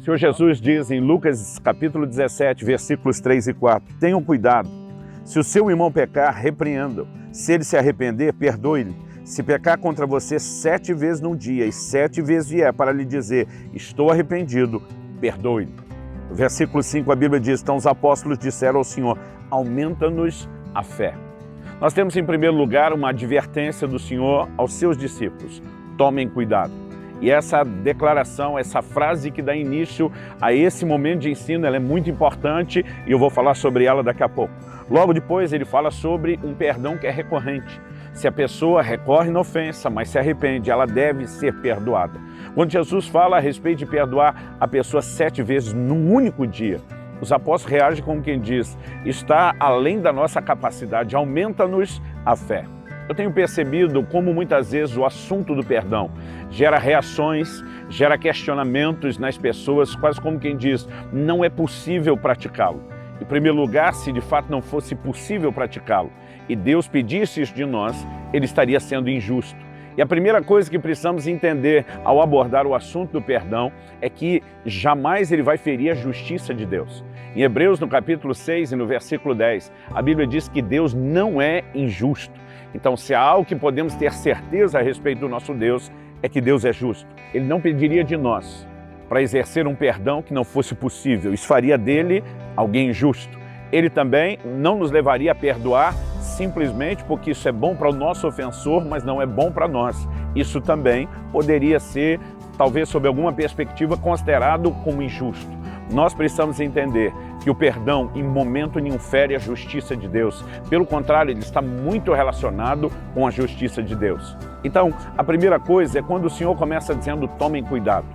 Senhor Jesus diz em Lucas capítulo 17, versículos 3 e 4, tenham cuidado, se o seu irmão pecar, repreenda-o, se ele se arrepender, perdoe-lhe. Se pecar contra você 7 vezes num dia e 7 vezes vier para lhe dizer, estou arrependido, perdoe-lhe. No versículo 5 a Bíblia diz, então os apóstolos disseram ao Senhor, aumenta-nos a fé. Nós temos em primeiro lugar uma advertência do Senhor aos seus discípulos, tomem cuidado. E essa declaração, essa frase que dá início a esse momento de ensino, ela é muito importante e eu vou falar sobre ela daqui a pouco. Logo depois ele fala sobre um perdão que é recorrente. Se a pessoa recorre na ofensa, mas se arrepende, ela deve ser perdoada. Quando Jesus fala a respeito de perdoar a pessoa 7 vezes num único dia, os apóstolos reagem como quem diz, está além da nossa capacidade, aumenta-nos a fé. Eu tenho percebido como muitas vezes o assunto do perdão gera reações, gera questionamentos nas pessoas, quase como quem diz, não é possível praticá-lo. Em primeiro lugar, se de fato não fosse possível praticá-lo e Deus pedisse isso de nós, ele estaria sendo injusto. E a primeira coisa que precisamos entender ao abordar o assunto do perdão é que jamais ele vai ferir a justiça de Deus. Em Hebreus, no capítulo 6 e no versículo 10, a Bíblia diz que Deus não é injusto. Então, se há algo que podemos ter certeza a respeito do nosso Deus, é que Deus é justo. Ele não pediria de nós para exercer um perdão que não fosse possível. Isso faria dele alguém injusto. Ele também não nos levaria a perdoar simplesmente porque isso é bom para o nosso ofensor, mas não é bom para nós. Isso também poderia ser, talvez sob alguma perspectiva, considerado como injusto. Nós precisamos entender que o perdão em momento nenhum fere a justiça de Deus. Pelo contrário, ele está muito relacionado com a justiça de Deus. Então, a primeira coisa é quando o Senhor começa dizendo, tomem cuidado.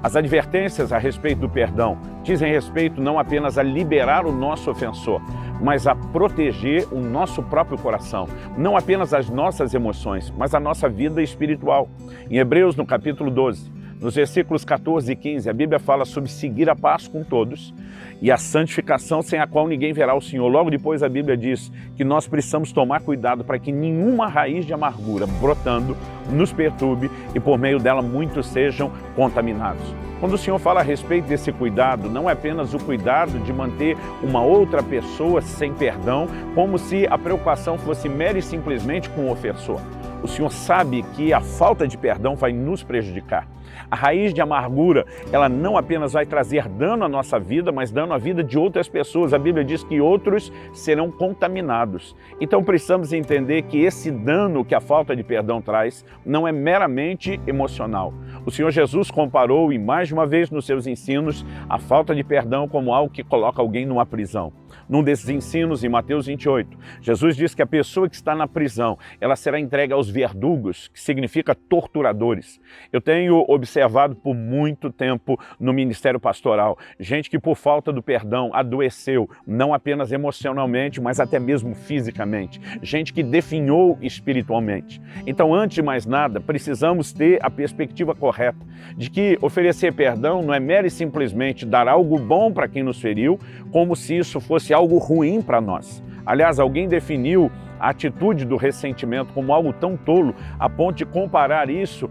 As advertências a respeito do perdão dizem respeito não apenas a liberar o nosso ofensor, mas a proteger o nosso próprio coração, não apenas as nossas emoções, mas a nossa vida espiritual. Em Hebreus, no capítulo 12, nos versículos 14 e 15, a Bíblia fala sobre seguir a paz com todos e a santificação sem a qual ninguém verá o Senhor. Logo depois a Bíblia diz que nós precisamos tomar cuidado para que nenhuma raiz de amargura brotando nos perturbe e por meio dela muitos sejam contaminados. Quando o Senhor fala a respeito desse cuidado, não é apenas o cuidado de manter uma outra pessoa sem perdão, como se a preocupação fosse mera e simplesmente com o ofensor. O Senhor sabe que a falta de perdão vai nos prejudicar. A raiz de amargura, ela não apenas vai trazer dano à nossa vida, mas dano à vida de outras pessoas. A Bíblia diz que outros serão contaminados. Então precisamos entender que esse dano que a falta de perdão traz não é meramente emocional. O Senhor Jesus comparou, e mais de uma vez nos seus ensinos, a falta de perdão como algo que coloca alguém numa prisão. Num desses ensinos, em Mateus 28, Jesus diz que a pessoa que está na prisão, ela será entregue aos verdugos, que significa torturadores. Eu tenho observado por muito tempo no ministério pastoral, gente que por falta do perdão adoeceu, não apenas emocionalmente, mas até mesmo fisicamente. Gente que definhou espiritualmente. Então, antes de mais nada, precisamos ter a perspectiva correta de que oferecer perdão não é mero e simplesmente dar algo bom para quem nos feriu, como se isso fosse algo ruim para nós. Aliás, alguém definiu a atitude do ressentimento como algo tão tolo a ponto de comparar isso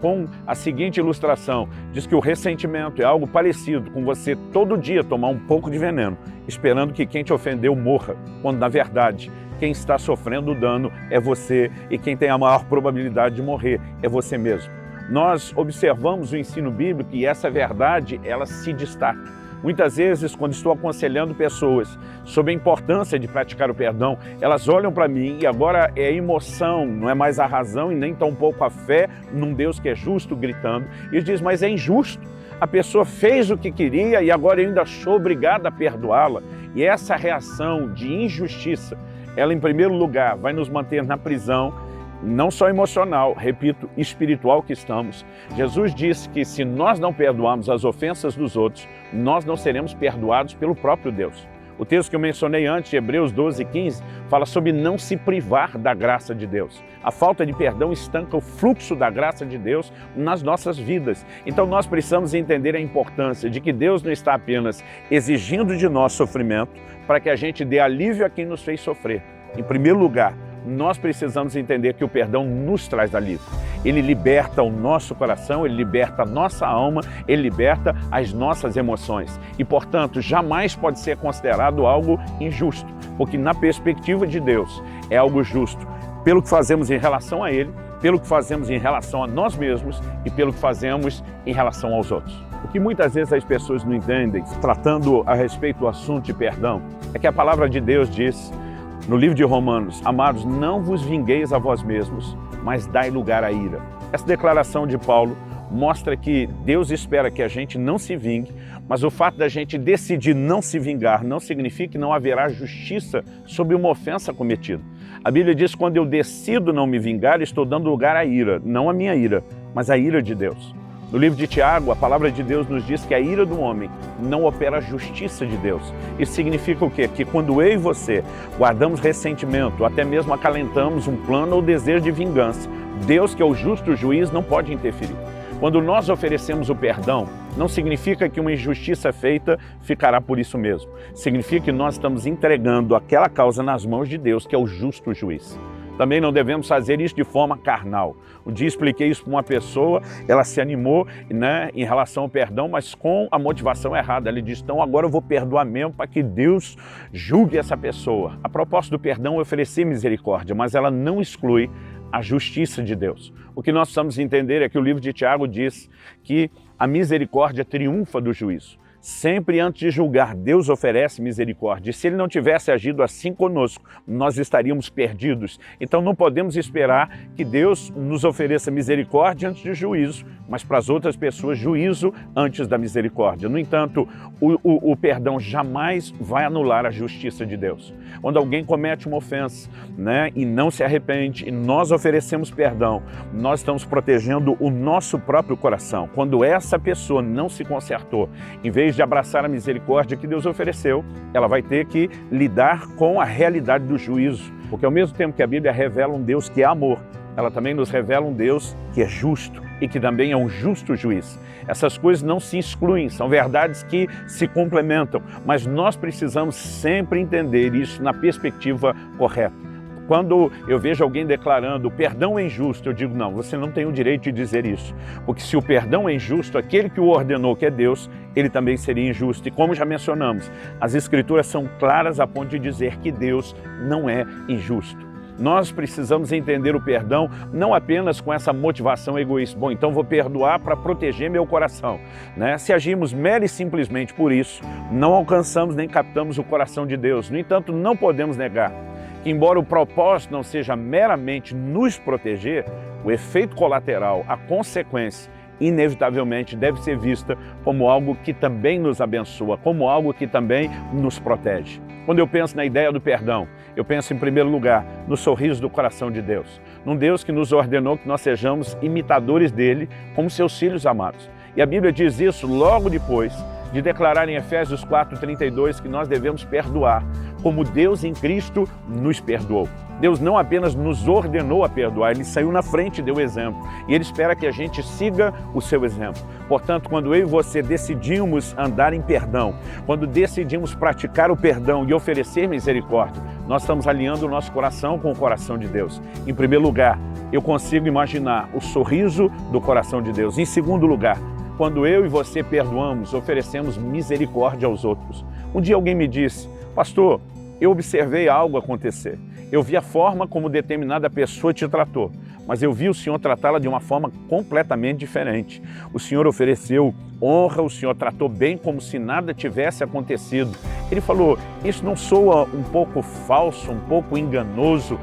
com a seguinte ilustração. Diz que o ressentimento é algo parecido com você todo dia tomar um pouco de veneno, esperando que quem te ofendeu morra, quando na verdade quem está sofrendo o dano é você e quem tem a maior probabilidade de morrer é você mesmo. Nós observamos o ensino bíblico e essa verdade, ela se destaca. Muitas vezes, quando estou aconselhando pessoas sobre a importância de praticar o perdão, elas olham para mim e agora é a emoção, não é mais a razão e nem tampouco a fé num Deus que é justo gritando. E diz, mas é injusto. A pessoa fez o que queria e agora eu ainda sou obrigado a perdoá-la. E essa reação de injustiça, ela em primeiro lugar vai nos manter na prisão, não só emocional, repito, espiritual que estamos. Jesus disse que se nós não perdoarmos as ofensas dos outros, nós não seremos perdoados pelo próprio Deus. O texto que eu mencionei antes, de Hebreus 12, 15, fala sobre não se privar da graça de Deus. A falta de perdão estanca o fluxo da graça de Deus nas nossas vidas. Então nós precisamos entender a importância de que Deus não está apenas exigindo de nós sofrimento para que a gente dê alívio a quem nos fez sofrer. Em primeiro lugar, nós precisamos entender que o perdão nos traz alívio. Ele liberta o nosso coração, ele liberta a nossa alma, ele liberta as nossas emoções. E, portanto, jamais pode ser considerado algo injusto, porque na perspectiva de Deus é algo justo, pelo que fazemos em relação a Ele, pelo que fazemos em relação a nós mesmos e pelo que fazemos em relação aos outros. O que muitas vezes as pessoas não entendem, tratando a respeito do assunto de perdão, é que a palavra de Deus diz, no livro de Romanos, amados, não vos vingueis a vós mesmos, mas dai lugar à ira. Essa declaração de Paulo mostra que Deus espera que a gente não se vingue, mas o fato da gente decidir não se vingar não significa que não haverá justiça sobre uma ofensa cometida. A Bíblia diz que quando eu decido não me vingar, estou dando lugar à ira, não a minha ira, mas a ira de Deus. No livro de Tiago, a palavra de Deus nos diz que a ira do homem não opera a justiça de Deus. Isso significa o quê? Que quando eu e você guardamos ressentimento, até mesmo acalentamos um plano ou desejo de vingança, Deus, que é o justo juiz, não pode interferir. Quando nós oferecemos o perdão, não significa que uma injustiça feita ficará por isso mesmo. Significa que nós estamos entregando aquela causa nas mãos de Deus, que é o justo juiz. Também não devemos fazer isso de forma carnal. Um dia expliquei isso para uma pessoa, ela se animou, né, em relação ao perdão, mas com a motivação errada. Ele disse, então agora eu vou perdoar mesmo para que Deus julgue essa pessoa. A proposta do perdão é oferecer misericórdia, mas ela não exclui a justiça de Deus. O que nós precisamos entender é que o livro de Tiago diz que a misericórdia triunfa do juízo. Sempre antes de julgar, Deus oferece misericórdia. E se Ele não tivesse agido assim conosco, nós estaríamos perdidos. Então não podemos esperar que Deus nos ofereça misericórdia antes de juízo, mas para as outras pessoas, juízo antes da misericórdia. No entanto, o perdão jamais vai anular a justiça de Deus. Quando alguém comete uma ofensa, né, e não se arrepende, e nós oferecemos perdão, nós estamos protegendo o nosso próprio coração. Quando essa pessoa não se consertou, em vez de abraçar a misericórdia que Deus ofereceu, ela vai ter que lidar com a realidade do juízo. Porque ao mesmo tempo que a Bíblia revela um Deus que é amor, ela também nos revela um Deus que é justo e que também é um justo juiz. Essas coisas não se excluem, são verdades que se complementam, mas nós precisamos sempre entender isso na perspectiva correta. Quando eu vejo alguém declarando o perdão é injusto, eu digo não, você não tem o direito de dizer isso. Porque se o perdão é injusto, aquele que o ordenou, que é Deus, ele também seria injusto. E como já mencionamos, as Escrituras são claras a ponto de dizer que Deus não é injusto. Nós precisamos entender o perdão não apenas com essa motivação egoísta. Bom, então vou perdoar para proteger meu coração, né? Se agirmos mera e simplesmente por isso, não alcançamos nem captamos o coração de Deus. No entanto, não podemos negar que, embora o propósito não seja meramente nos proteger, o efeito colateral, a consequência, inevitavelmente deve ser vista como algo que também nos abençoa, como algo que também nos protege. Quando eu penso na ideia do perdão, eu penso em primeiro lugar no sorriso do coração de Deus, num Deus que nos ordenou que nós sejamos imitadores dele como seus filhos amados. E a Bíblia diz isso logo depois de declarar em Efésios 4:32 que nós devemos perdoar, como Deus em Cristo nos perdoou. Deus não apenas nos ordenou a perdoar, Ele saiu na frente e deu exemplo. E Ele espera que a gente siga o seu exemplo. Portanto, quando eu e você decidimos andar em perdão, quando decidimos praticar o perdão e oferecer misericórdia, nós estamos alinhando o nosso coração com o coração de Deus. Em primeiro lugar, eu consigo imaginar o sorriso do coração de Deus. Em segundo lugar, quando eu e você perdoamos, oferecemos misericórdia aos outros. Um dia alguém me disse, pastor, eu observei algo acontecer. Eu vi a forma como determinada pessoa te tratou, mas eu vi o Senhor tratá-la de uma forma completamente diferente. O Senhor ofereceu honra, o Senhor tratou bem como se nada tivesse acontecido. Ele falou, isso não soa um pouco falso, um pouco enganoso,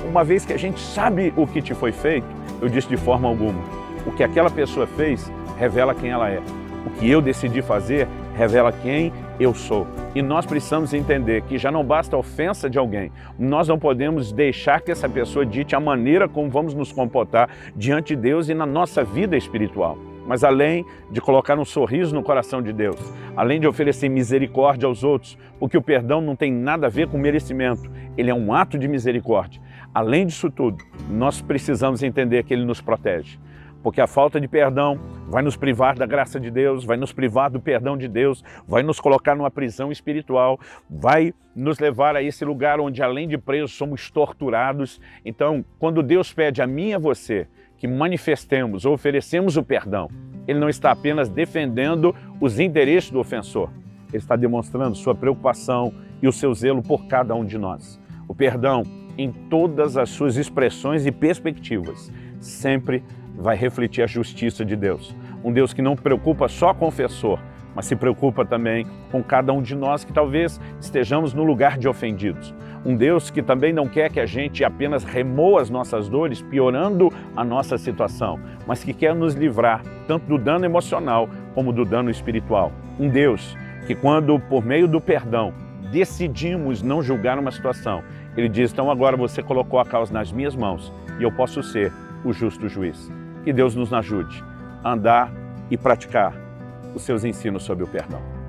uma vez que a gente sabe o que te foi feito? Eu disse de forma alguma. O que aquela pessoa fez revela quem ela é. O que eu decidi fazer revela quem eu sou. E nós precisamos entender que já não basta a ofensa de alguém. Nós não podemos deixar que essa pessoa dite a maneira como vamos nos comportar diante de Deus e na nossa vida espiritual. Mas além de colocar um sorriso no coração de Deus, além de oferecer misericórdia aos outros, porque o perdão não tem nada a ver com merecimento, ele é um ato de misericórdia. Além disso tudo, nós precisamos entender que ele nos protege. porque a falta de perdão vai nos privar da graça de Deus, vai nos privar do perdão de Deus, vai nos colocar numa prisão espiritual, vai nos levar a esse lugar onde, além de presos, somos torturados. Então, quando Deus pede a mim e a você que manifestemos ou oferecemos o perdão, Ele não está apenas defendendo os interesses do ofensor, Ele está demonstrando sua preocupação e o seu zelo por cada um de nós. O perdão, em todas as suas expressões e perspectivas, sempre vai refletir a justiça de Deus. Um Deus que não preocupa só com o ofensor, mas se preocupa também com cada um de nós que talvez estejamos no lugar de ofendidos. Um Deus que também não quer que a gente apenas remoa as nossas dores, piorando a nossa situação, mas que quer nos livrar tanto do dano emocional como do dano espiritual. Um Deus que, quando por meio do perdão decidimos não julgar uma situação, Ele diz: então agora você colocou a causa nas minhas mãos e eu posso ser o justo juiz. Que Deus nos ajude a andar e praticar os seus ensinos sobre o perdão.